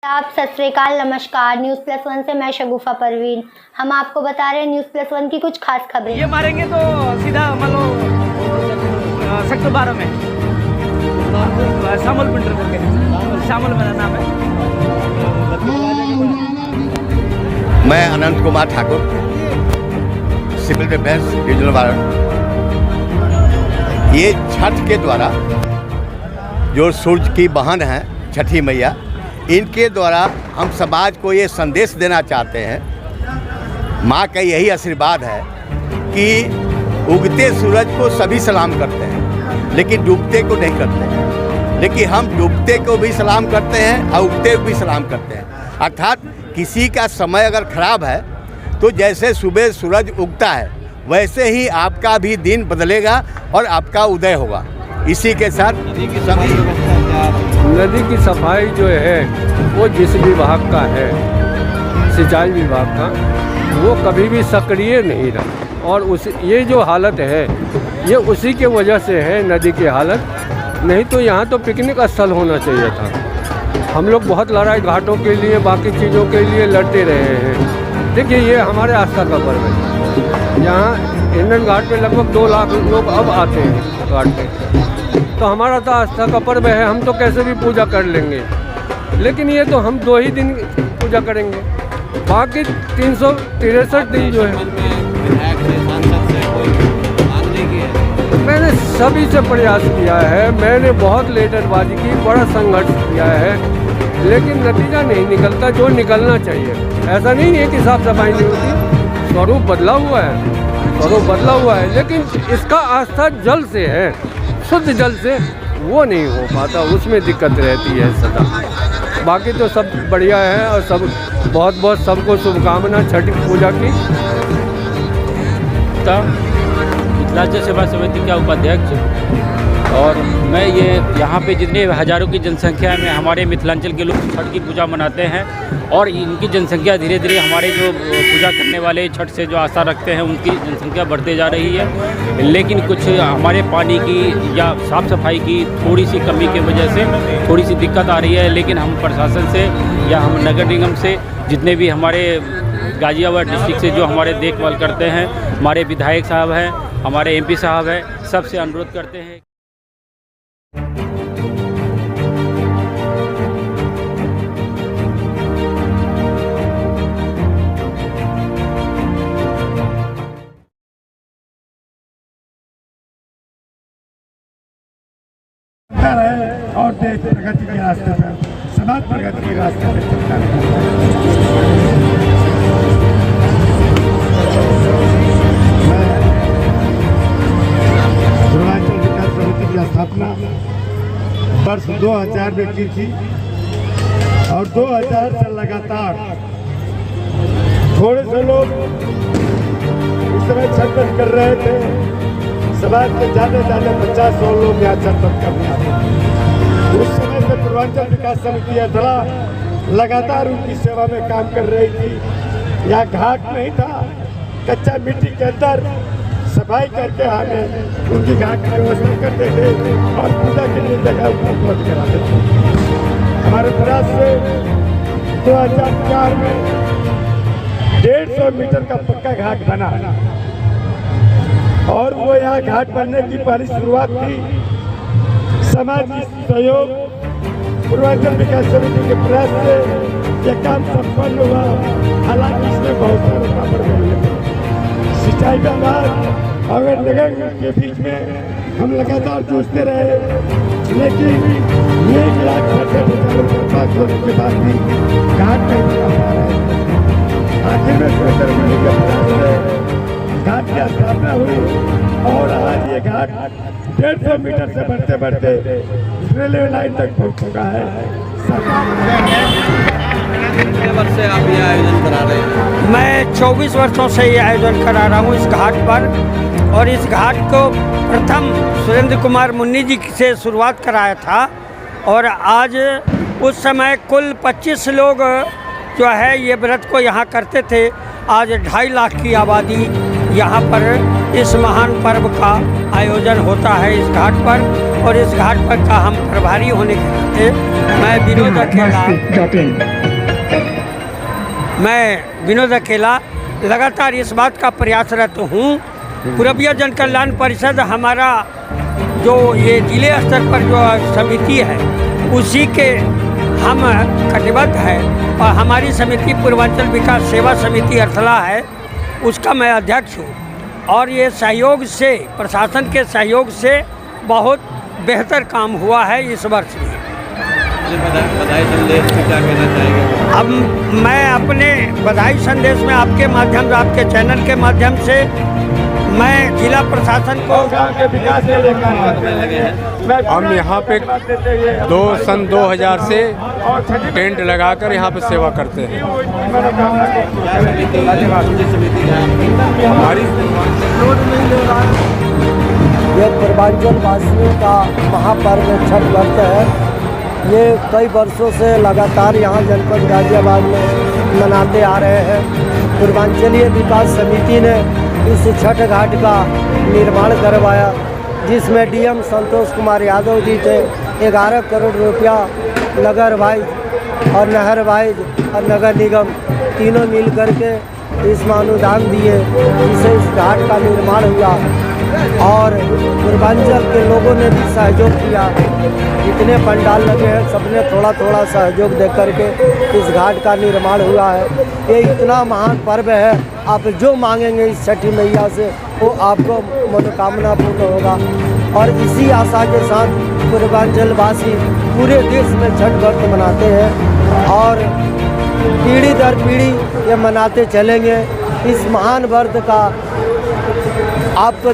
आप सत श्री अकाल, नमस्कार। न्यूज़ प्लस वन से मैं शगुफा परवीन। हम आपको बता रहे हैं न्यूज़ प्लस वन की कुछ खास खबरें। ये मारेंगे तो सीधा मान लो सेक्टर 12 में शामल पिंटर करके, शामल मेरा नाम है। मैं Anant Kumar Thakur, civil defence divisional ward. ये छठ के द्वारा जो सूर्य की बहन है छठी मैया, इनके द्वारा हम समाज को ये संदेश देना चाहते हैं। माँ का यही आशीर्वाद है कि उगते सूरज को सभी सलाम करते हैं, लेकिन डूबते को नहीं करते हैं। लेकिन हम डूबते को भी सलाम करते हैं और उगते को भी सलाम करते हैं। अर्थात किसी का समय अगर खराब है तो जैसे सुबह सूरज उगता है वैसे ही आपका भी दिन बदलेगा और आपका उदय होगा। इसी के साथ नदी की सफाई जो है वो जिस विभाग का है, सिंचाई विभाग का, वो कभी भी सक्रिय नहीं रहा। और ये जो हालत है ये उसी के वजह से है, नदी की हालत। नहीं तो यहाँ तो पिकनिक स्थल होना चाहिए था। हम लोग बहुत लड़ाई घाटों के लिए, बाकी चीज़ों के लिए लड़ते रहे हैं। देखिए, ये हमारे आस्था का पर्व है। यहाँ इंडियन घाट पे लगभग 2 लाख लोग अब आते हैं घाट पे। तो हमारा तो आस्था का पर्व है, हम तो कैसे भी पूजा कर लेंगे। लेकिन ये तो हम 2 ही दिन पूजा करेंगे, बाकी 363 दिन जो है। मैंने सभी से प्रयास किया है, मैंने बहुत लेटरबाजी की, बड़ा संघर्ष किया है, लेकिन नतीजा नहीं निकलता जो निकलना चाहिए। ऐसा नहीं है कि साफ सफाई नहीं होती, स्वरूप बदला हुआ है, स्वरूप बदला हुआ है, लेकिन इसका आस्था जल से है, शुद्ध जल से वो नहीं हो पाता, उसमें दिक्कत रहती है सदा। बाकी तो सब बढ़िया है और सब बहुत बहुत सबको शुभकामना छठ पूजा की। मिथिलांचल सेवा समिति का उपाध्यक्ष, और मैं ये यहाँ पे जितने हज़ारों की जनसंख्या में हमारे मिथिलांचल के लोग छठ की पूजा मनाते हैं, और इनकी जनसंख्या धीरे धीरे हमारे जो पूजा करने वाले छठ से जो आस्था रखते हैं उनकी जनसंख्या बढ़ते जा रही है। लेकिन कुछ हमारे पानी की या साफ़ सफाई की थोड़ी सी कमी की वजह से थोड़ी सी दिक्कत आ रही है। लेकिन हम प्रशासन से या हम नगर निगम से, जितने भी हमारे गाज़ियाबाद डिस्ट्रिक्ट से जो हमारे देखभाल करते हैं, हमारे विधायक साहब हैं, हमारे MP साहब हैं, सबसे अनुरोध करते हैं। और देश प्रगति के रास्ते पर, समाज प्रगति के रास्ते पर चलता है। पूर्वांचल विकास समिति की स्थापना वर्ष 2000 में की थी और 2000 से लगातार थोड़े से लोग इस समय छठ कर रहे थे। समाज के जाने 50-100 लोग यहाँ छठ करने आते हैं। उस समय से पूर्वांचल विकास समिति अधला लगातार उनकी सेवा में काम कर रही थी। यहाँ घाट नहीं था, कच्चा मिट्टी के अंदर सफाई करके हमें उनकी घाट की व्यवस्था करते थे और पूजा के लिए जगह उपलब्ध कराते थे। हमारे प्रयास से 2004 में 150 मीटर का पक्का घाट बना और वो यहाँ घाट बनने की पहली शुरुआत थी समाज की सहयोग, पूर्वांचल विकास समिति के प्रयास से यह काम संपन्न हुआ। हालांकि इसमें बहुत सारे रुकावट मिले। सिंचाई विभाग और नगर के बीच में हम लगातार जूझते रहे, लेकिन 1,68,000 होने के बाद भी घाट नहीं बना पा रहे। आखिर में सोचकर मिली के प्रयास से घाट की स्थापना हुई और आज ये घाट 150 मीटर से बढ़ते बढ़ते रेलवे लाइन तक पहुंच चुका है। से आप ये आयोजन करा रहे हैं? मैं 24 वर्षों से ये आयोजन करा रहा हूँ इस घाट पर, और इस घाट को प्रथम सुरेंद्र कुमार मुन्नी जी से शुरुआत कराया था, और आज उस समय कुल 25 लोग जो है ये व्रत को यहाँ करते थे। आज 2.5 लाख की आबादी यहाँ पर इस महान पर्व का आयोजन होता है इस घाट पर। और इस घाट पर का हम प्रभारी होने के नाते मैं विनोद अकेला लगातार इस बात का प्रयासरत हूँ। पूर्वीय जन कल्याण परिषद हमारा जो ये जिले स्तर पर जो समिति है उसी के हम कटिबद्ध है और हमारी समिति पूर्वांचल विकास सेवा समिति अर्थला है, उसका मैं अध्यक्ष हूँ। और ये सहयोग से, प्रशासन के सहयोग से बहुत बेहतर काम हुआ है इस वर्ष में। बधाई संदेश में क्या कहना चाहेंगे? अब मैं अपने बधाई संदेश में आपके माध्यम से, आपके चैनल के माध्यम से मैं जिला प्रशासन को हम यहाँ पे सन 2000 से टेंट लगाकर यहाँ पे सेवा करते हैं। हमारी ये पूर्वांचल वासियों का महापर्व छठ व्रत है। ये कई वर्षों से लगातार यहाँ जनपद गाजियाबाद में मनाते आ रहे हैं। पूर्वांचलीय विकास समिति ने इस छठ घाट का निर्माण करवाया, जिसमें डीएम संतोष कुमार यादव जी थे। 11 करोड़ रुपया नगर वाइज और नहर वाइज और नगर निगम तीनों मिल करके इसमें अनुदान दिए, जिससे इस घाट का निर्माण हुआ। और पूर्वांचल के लोगों ने भी सहयोग किया। जितने पंडाल लगे हैं सबने थोड़ा थोड़ा सहयोग दे करके इस घाट का निर्माण हुआ है। ये इतना महान पर्व है, आप जो मांगेंगे इस छठी मैया से वो आपको मनोकामना पूर्ण होगा। और इसी आशा के साथ पूर्वांचल वासी पूरे देश में छठ व्रत मनाते हैं और पीढ़ी दर पीढ़ी ये मनाते चलेंगे। इस महान व्रत का आपको